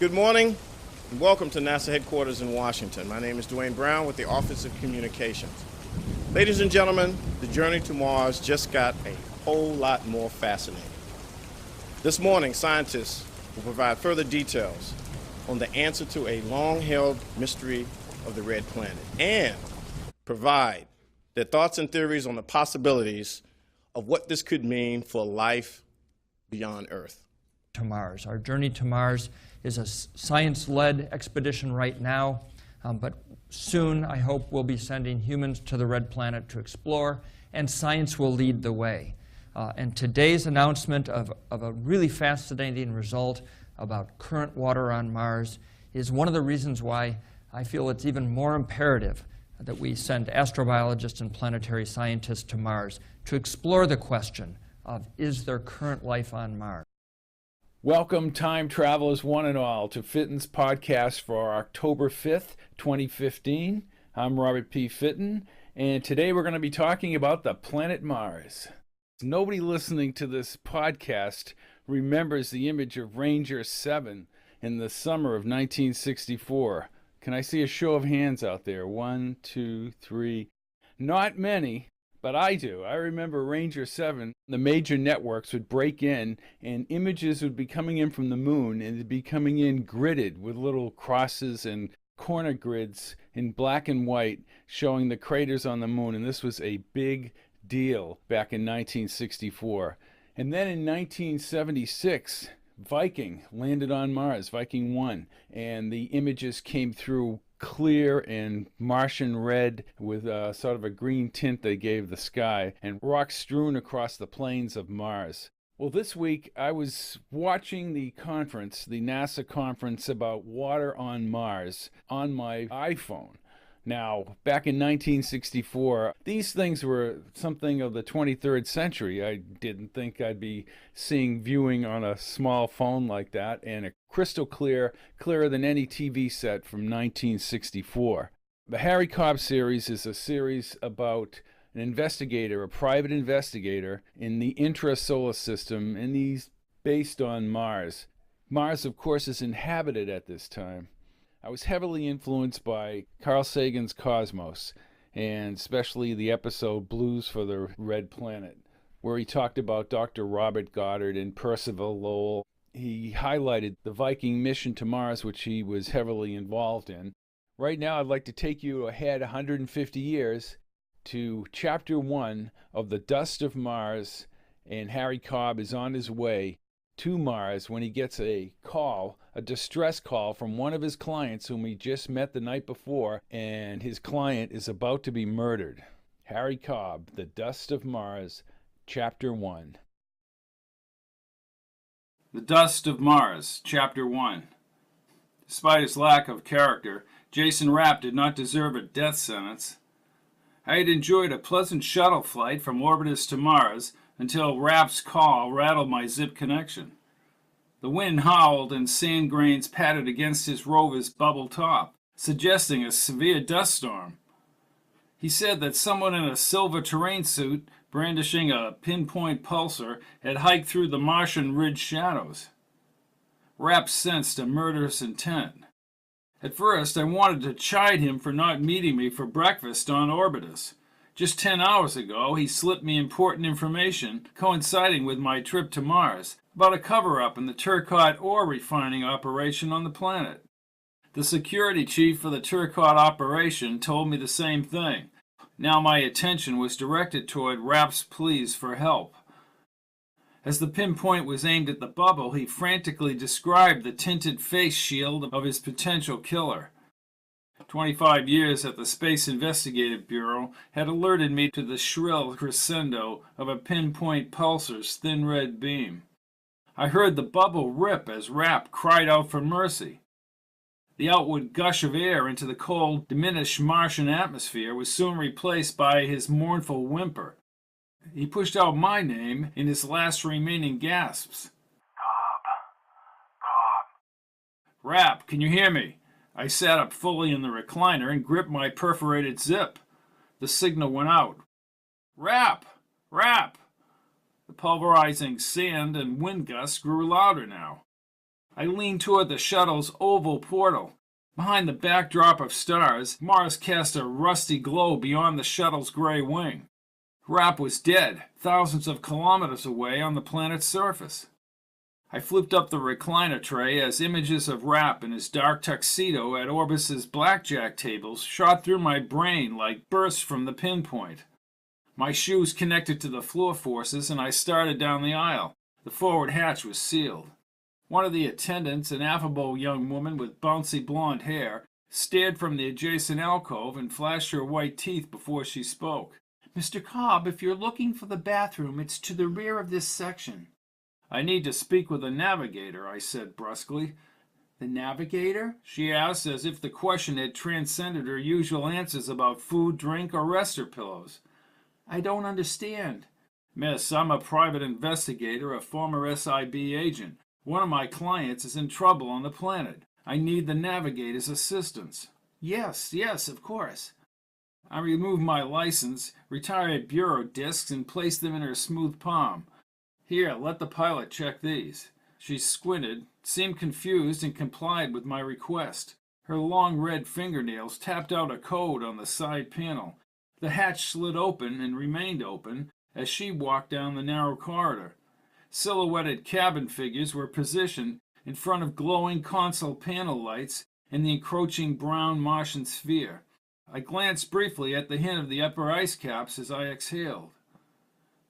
Good morning and welcome to NASA headquarters in Washington. My name is Dwayne Brown with the Office of Communications. Ladies and gentlemen, the journey to Mars just got a whole lot more fascinating. This morning, scientists will provide further details on the answer to a long-held mystery of the red planet and provide their thoughts and theories on the possibilities of what this could mean for life beyond Earth. To Mars. Our journey to Mars is a science-led expedition right now, but soon I hope we'll be sending humans to the red planet to explore, and science will lead the way. And today's announcement of a really fascinating result about current water on Mars is one of the reasons why I feel it's even more imperative that we send astrobiologists and planetary scientists to Mars to explore the question of, is there current life on Mars? Welcome, time travelers one and all, to Fitton's podcast for October 5th, 2015. I'm Robert P. Fitton, and today we're going to be talking about the planet Mars. Nobody listening to this podcast remembers the image of Ranger VII in the summer of 1964. Can I see a show of hands out there? 1, 2, 3. Not many. But I do. I remember Ranger 7, the major networks would break in and images would be coming in from the moon, and it'd be coming in gridded with little crosses and corner grids in black and white showing the craters on the moon. And this was a big deal back in 1964. And then in 1976, Viking landed on Mars, Viking 1, and the images came through clear and Martian red with sort of a green tint they gave the sky, and rocks strewn across the plains of Mars. Well, this week I was watching the conference, the NASA conference about water on Mars, on my iPhone. Now, back in 1964, these things were something of the 23rd century. I didn't think I'd be seeing viewing on a small phone like that, and a crystal clear, clearer than any TV set from 1964. The Harry Cobb series is a series about an investigator, a private investigator in the intra-solar system, and he's based on Mars. Mars, of course, is inhabited at this time. I was heavily influenced by Carl Sagan's Cosmos, and especially the episode Blues for the Red Planet, where he talked about Dr. Robert Goddard and Percival Lowell. He highlighted the Viking mission to Mars, which he was heavily involved in. Right now, I'd like to take you ahead 150 years to Chapter 1 of The Dust of Mars, and Harry Cobb is on his way to Mars when he gets a call, a distress call from one of his clients whom he just met the night before, and his client is about to be murdered. Harry Cobb, The Dust of Mars, Chapter 1. The Dust of Mars, Chapter 1. Despite his lack of character, Jason Rapp did not deserve a death sentence. I had enjoyed a pleasant shuttle flight from Orbitus to Mars until Rapp's call rattled my zip connection. The wind howled and sand grains patted against his rover's bubble top, suggesting a severe dust storm. He said that someone in a silver terrain suit, brandishing a pinpoint pulsar, had hiked through the Martian ridge shadows. Rapp sensed a murderous intent. At first, I wanted to chide him for not meeting me for breakfast on Orbitus. Just 10 hours ago, he slipped me important information coinciding with my trip to Mars about a cover-up in the Turcotte ore refining operation on the planet. The security chief for the Turcotte operation told me the same thing. Now my attention was directed toward Rapp's pleas for help. As the pinpoint was aimed at the bubble, he frantically described the tinted face shield of his potential killer. 25 years at the Space Investigative Bureau had alerted me to the shrill crescendo of a pinpoint pulsar's thin red beam. I heard the bubble rip as Rapp cried out for mercy. The outward gush of air into the cold, diminished Martian atmosphere was soon replaced by his mournful whimper. He pushed out my name in his last remaining gasps. Cobb. Rapp, can you hear me? I sat up fully in the recliner and gripped my perforated zip. The signal went out. Rapp! The pulverizing sand and wind gusts grew louder now. I leaned toward the shuttle's oval portal. Behind the backdrop of stars, Mars cast a rusty glow beyond the shuttle's gray wing. Rapp was dead, thousands of kilometers away on the planet's surface. I flipped up the recliner tray as images of Rapp in his dark tuxedo at Orbis's blackjack tables shot through my brain like bursts from the pinpoint. My shoes connected to the floor forces, and I started down the aisle. The forward hatch was sealed. One of the attendants, an affable young woman with bouncy blonde hair, stared from the adjacent alcove and flashed her white teeth before she spoke. "Mr. Cobb, if you're looking for the bathroom, it's to the rear of this section." "I need to speak with a navigator," I said brusquely. "The navigator?" she asked, as if the question had transcended her usual answers about food, drink, or rester pillows. "I don't understand." "Miss, I'm a private investigator, a former SIB agent. One of my clients is in trouble on the planet. I need the navigator's assistance." Yes, of course." I removed my license, retired bureau discs, and placed them in her smooth palm. "Here, let the pilot check these." She squinted, seemed confused, and complied with my request. Her long red fingernails tapped out a code on the side panel. The hatch slid open and remained open as she walked down the narrow corridor. Silhouetted cabin figures were positioned in front of glowing console panel lights in the encroaching brown Martian sphere. I glanced briefly at the hint of the upper ice caps as I exhaled.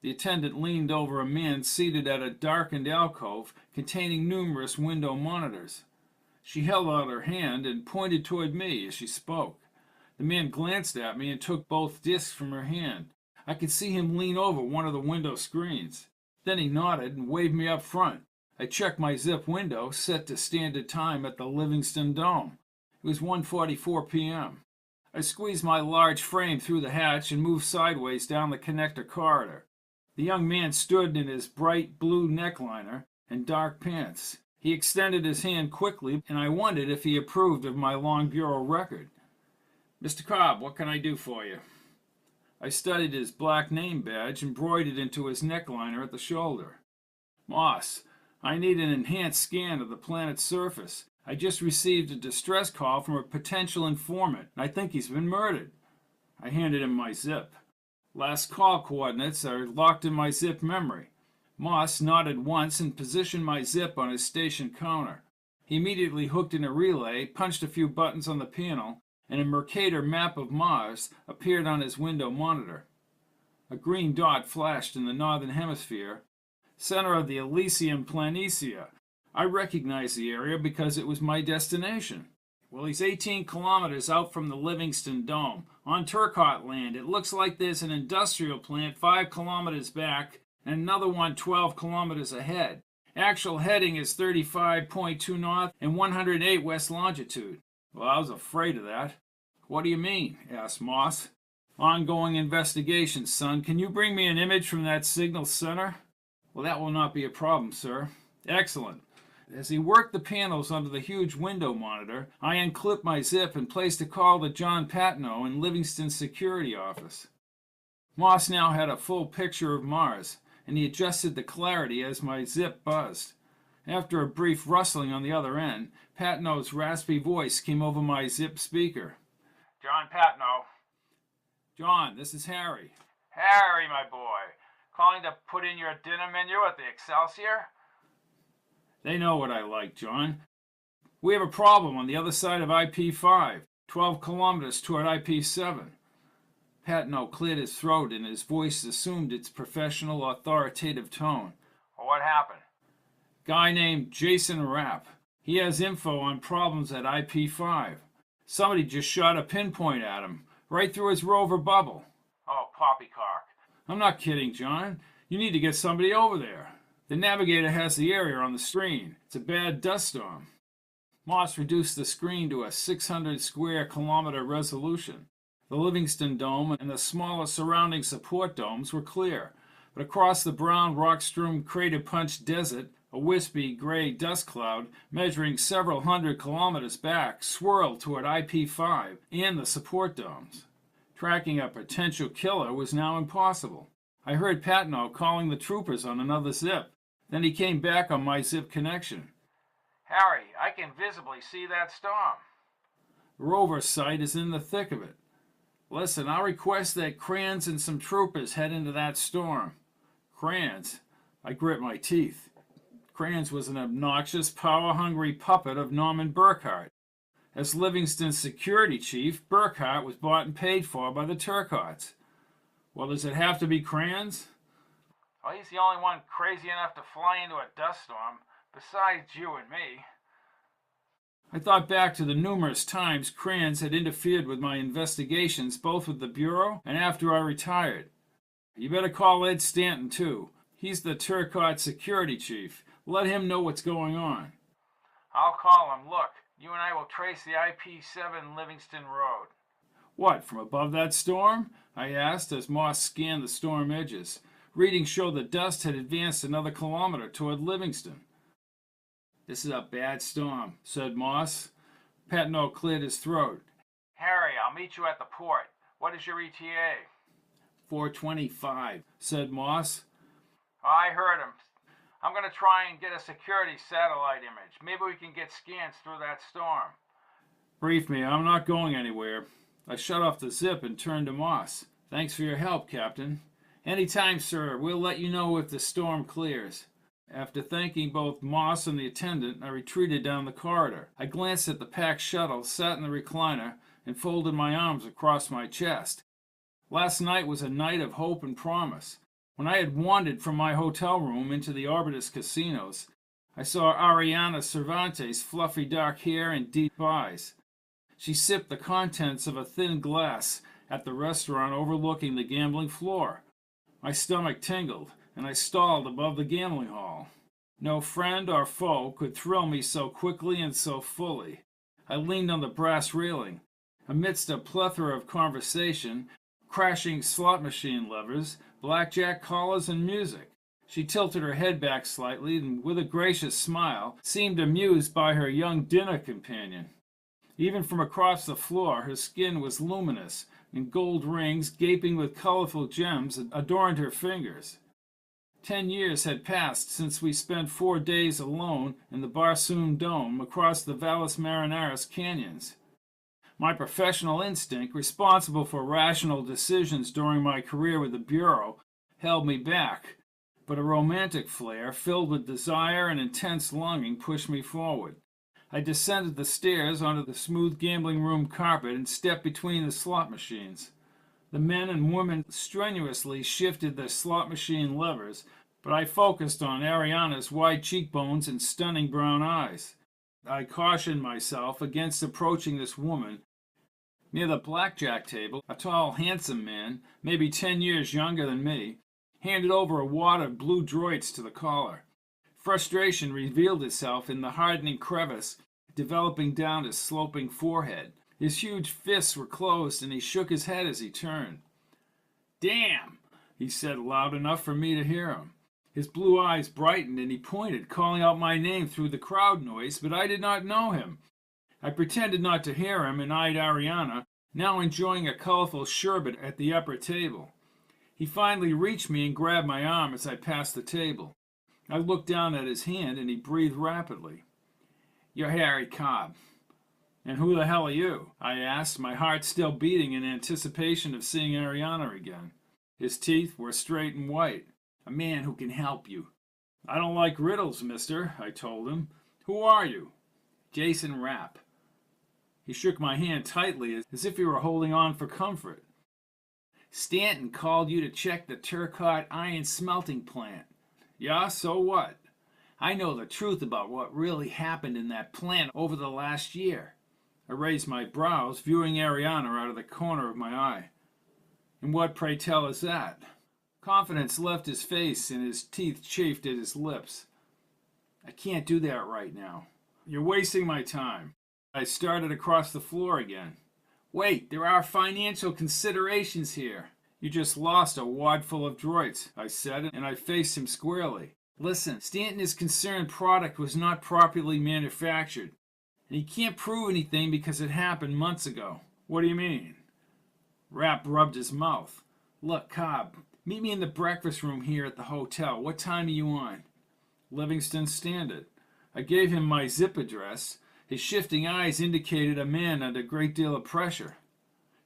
The attendant leaned over a man seated at a darkened alcove containing numerous window monitors. She held out her hand and pointed toward me as she spoke. The man glanced at me and took both discs from her hand. I could see him lean over one of the window screens. Then he nodded and waved me up front. I checked my zip window, set to standard time at the Livingston Dome. It was 1:44 p.m. I squeezed my large frame through the hatch and moved sideways down the connector corridor. The young man stood in his bright blue neckliner and dark pants. He extended his hand quickly, and I wondered if he approved of my long bureau record. "Mr. Cobb, what can I do for you?" I studied his black name badge embroidered into his neckliner at the shoulder. "Moss, I need an enhanced scan of the planet's surface. I just received a distress call from a potential informant, and I think he's been murdered." I handed him my zip. "Last call coordinates are locked in my zip memory." Moss nodded once and positioned my zip on his station counter. He immediately hooked in a relay, punched a few buttons on the panel, and a Mercator map of Mars appeared on his window monitor. A green dot flashed in the northern hemisphere, center of the Elysium Planitia. I recognized the area because it was my destination. "Well, he's 18 kilometers out from the Livingston Dome. On Turcotte land, it looks like there's an industrial plant 5 kilometers back and another one 12 kilometers ahead. Actual heading is 35.2 north and 108 west longitude." Well, I was afraid of that. "What do you mean?" asked Moss. "Ongoing investigation, son. Can you bring me an image from that signal center?" "Well, that will not be a problem, sir." "Excellent." As he worked the panels under the huge window monitor, I unclipped my zip and placed a call to John Patno in Livingston's security office. Moss now had a full picture of Mars, and he adjusted the clarity as my zip buzzed. After a brief rustling on the other end, Patno's raspy voice came over my zip speaker. "John Patno." "John, this is Harry." "Harry, my boy. Calling to put in your dinner menu at the Excelsior?" "They know what I like, John. We have a problem on the other side of IP5, 12 kilometers toward IP7. Patno cleared his throat and his voice assumed its professional, authoritative tone. "What happened?" "Guy named Jason Rapp. He has info on problems at IP5. Somebody just shot a pinpoint at him, right through his rover bubble." "Oh, poppycock." "I'm not kidding, John. You need to get somebody over there. The navigator has the area on the screen. It's a bad dust storm." Moss reduced the screen to a 600 square kilometer resolution. The Livingston Dome and the smaller surrounding support domes were clear, but across the brown rock-strewn crater-punched desert, a wispy gray dust cloud measuring several hundred kilometers back swirled toward IP5 and the support domes. Tracking a potential killer was now impossible. I heard Patno calling the troopers on another zip. Then he came back on my zip connection. Harry, I can visibly see that storm. Rover sight is in the thick of it. Listen, I'll request that Kranz and some troopers head into that storm. Kranz? I grit my teeth. Kranz was an obnoxious, power-hungry puppet of Norman Burkhart. As Livingston's security chief, Burkhart was bought and paid for by the Turcots. Well, does it have to be Kranz? Well, he's the only one crazy enough to fly into a dust storm, besides you and me. I thought back to the numerous times Kranz had interfered with my investigations, both with the Bureau and after I retired. You better call Ed Stanton, too. He's the Turcot security chief. Let him know what's going on. I'll call him. Look, you and I will trace the IP-7 Livingston Road. What, from above that storm? I asked as Moss scanned the storm edges. Readings showed the dust had advanced another kilometer toward Livingston. This is a bad storm, said Moss. Patno cleared his throat. Harry, I'll meet you at the port. What is your ETA? 4:25, said Moss. I heard him. I'm going to try and get a security satellite image. Maybe we can get scans through that storm. Brief me. I'm not going anywhere. I shut off the zip and turned to Moss. Thanks for your help, Captain. Anytime, sir. We'll let you know if the storm clears. After thanking both Moss and the attendant, I retreated down the corridor. I glanced at the packed shuttle, sat in the recliner, and folded my arms across my chest. Last night was a night of hope and promise. When I had wandered from my hotel room into the Orbitus casinos, I saw Ariana Cervantes' fluffy dark hair and deep eyes. She sipped the contents of a thin glass at the restaurant overlooking the gambling floor. My stomach tingled, and I stalled above the gambling hall. No friend or foe could thrill me so quickly and so fully. I leaned on the brass railing. Amidst a plethora of conversation, crashing slot machine levers, blackjack collars, and music, she tilted her head back slightly and, with a gracious smile, seemed amused by her young dinner companion. Even from across the floor, her skin was luminous, and gold rings, gaping with colorful gems, adorned her fingers. 10 years had passed since we spent 4 days alone in the Barsoom Dome across the Valles Marineris canyons. My professional instinct, responsible for rational decisions during my career with the Bureau, held me back, but a romantic flair filled with desire and intense longing pushed me forward. I descended the stairs onto the smooth gambling room carpet and stepped between the slot machines. The men and women strenuously shifted their slot machine levers, but I focused on Ariana's wide cheekbones and stunning brown eyes. I cautioned myself against approaching this woman. Near the blackjack table, a tall, handsome man, maybe 10 years younger than me, handed over a wad of blue droits to the caller. Frustration revealed itself in the hardening crevice developing down his sloping forehead. His huge fists were closed, and he shook his head as he turned. "Damn," he said loud enough for me to hear him. His blue eyes brightened, and he pointed, calling out my name through the crowd noise, but I did not know him. I pretended not to hear him and eyed Ariana, now enjoying a colorful sherbet at the upper table. He finally reached me and grabbed my arm as I passed the table. I looked down at his hand, and he breathed rapidly. "You're Harry Cobb." "And who the hell are you?" I asked, my heart still beating in anticipation of seeing Ariana again. His teeth were straight and white. "A man who can help you." "I don't like riddles, mister," I told him. "Who are you?" "Jason Rapp." He shook my hand tightly as if he were holding on for comfort. "Stanton called you to check the Turcotte iron smelting plant." "Yeah, so what?" "I know the truth about what really happened in that plant over the last year." I raised my brows, viewing Ariana out of the corner of my eye. "And what, pray tell, is that?" Confidence left his face, and his teeth chafed at his lips. "I can't do that right now." "You're wasting my time." I started across the floor again. "Wait, there are financial considerations here." "You just lost a wad full of droits," I said, and I faced him squarely. "Listen, Stanton is concerned product was not properly manufactured, and he can't prove anything because it happened months ago." "What do you mean?" Rapp rubbed his mouth. "Look, Cobb, meet me in the breakfast room here at the hotel. What time are you on?" "Livingston Standard." I gave him my zip address. His shifting eyes indicated a man under a great deal of pressure.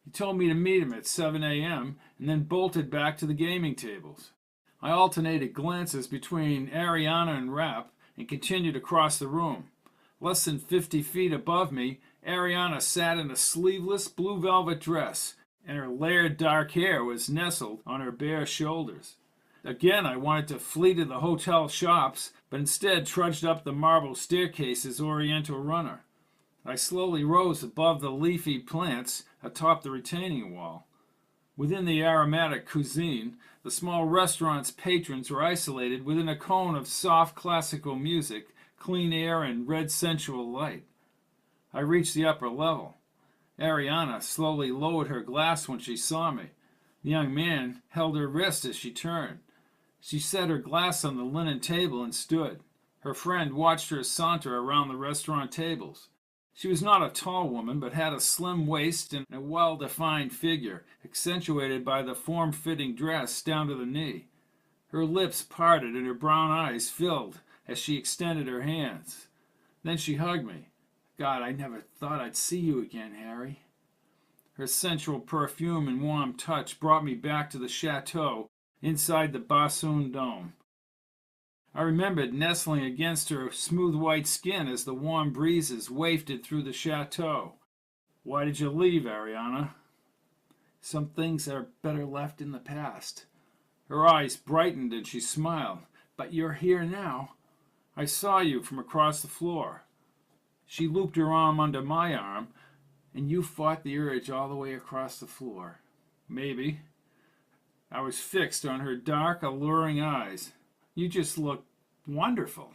He told me to meet him at 7 a.m. and then bolted back to the gaming tables. I alternated glances between Ariana and Rapp and continued across the room. Less than 50 feet above me, Ariana sat in a sleeveless blue velvet dress, and her layered dark hair was nestled on her bare shoulders. Again, I wanted to flee to the hotel shops, but instead trudged up the marble staircase as Oriental runner. I slowly rose above the leafy plants atop the retaining wall. Within the aromatic cuisine, the small restaurant's patrons were isolated within a cone of soft classical music, clean air, and red sensual light. I reached the upper level. Ariana slowly lowered her glass when she saw me. The young man held her wrist as she turned. She set her glass on the linen table and stood. Her friend watched her saunter around the restaurant tables. She was not a tall woman, but had a slim waist and a well-defined figure, accentuated by the form-fitting dress down to the knee. Her lips parted and her brown eyes filled as she extended her hands. Then she hugged me. God, I never thought I'd see you again, Harry. Her sensual perfume and warm touch brought me back to the chateau inside the Bassoon Dome. I remembered nestling against her smooth white skin as the warm breezes wafted through the chateau. Why did you leave, Ariana? Some things are better left in the past. Her eyes brightened and she smiled. But you're here now. I saw you from across the floor. She looped her arm under my arm, and you fought the urge all the way across the floor. Maybe. I was fixed on her dark, alluring eyes. You just look wonderful.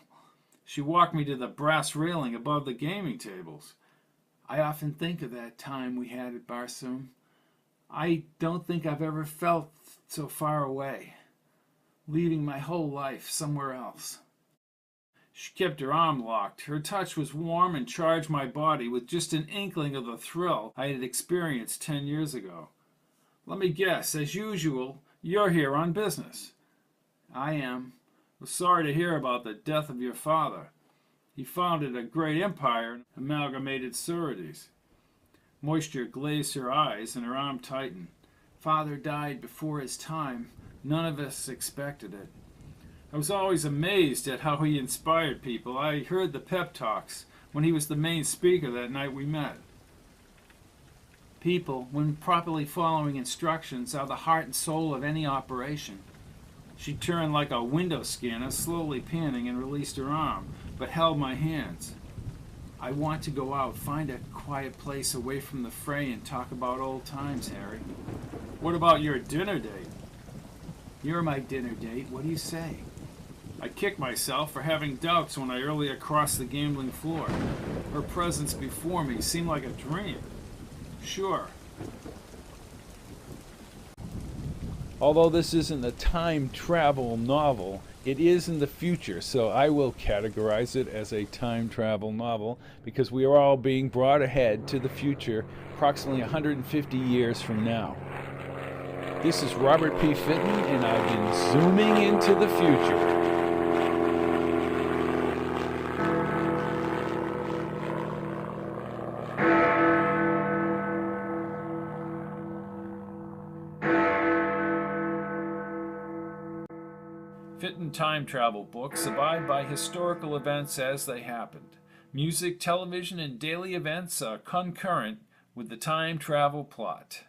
She walked me to the brass railing above the gaming tables. I often think of that time we had at Barsoom. I don't think I've ever felt so far away, leaving my whole life somewhere else. She kept her arm locked. Her touch was warm and charged my body with just an inkling of the thrill I had experienced 10 years ago. Let me guess, as usual, you're here on business. I am. Was sorry to hear about the death of your father. He founded a great empire in Amalgamated Sureties. Moisture glazed her eyes and her arm tightened. Father died before his time. None of us expected it. I was always amazed at how he inspired people. I heard the pep talks when he was the main speaker that night we met. People, when properly following instructions, are the heart and soul of any operation. She turned like a window scanner, slowly panning, and released her arm, but held my hands. I want to go out, find a quiet place away from the fray and talk about old times, Harry. What about your dinner date? You're my dinner date. What do you say? I kicked myself for having doubts when I earlier crossed the gambling floor. Her presence before me seemed like a dream. Sure. Although this isn't a time travel novel, it is in the future, so I will categorize it as a time travel novel because we are all being brought ahead to the future approximately 150 years from now. This is Robert P. Fitton, and I've been zooming into the future. Fitton time travel books abide by historical events as they happened. Music, television, and daily events are concurrent with the time travel plot.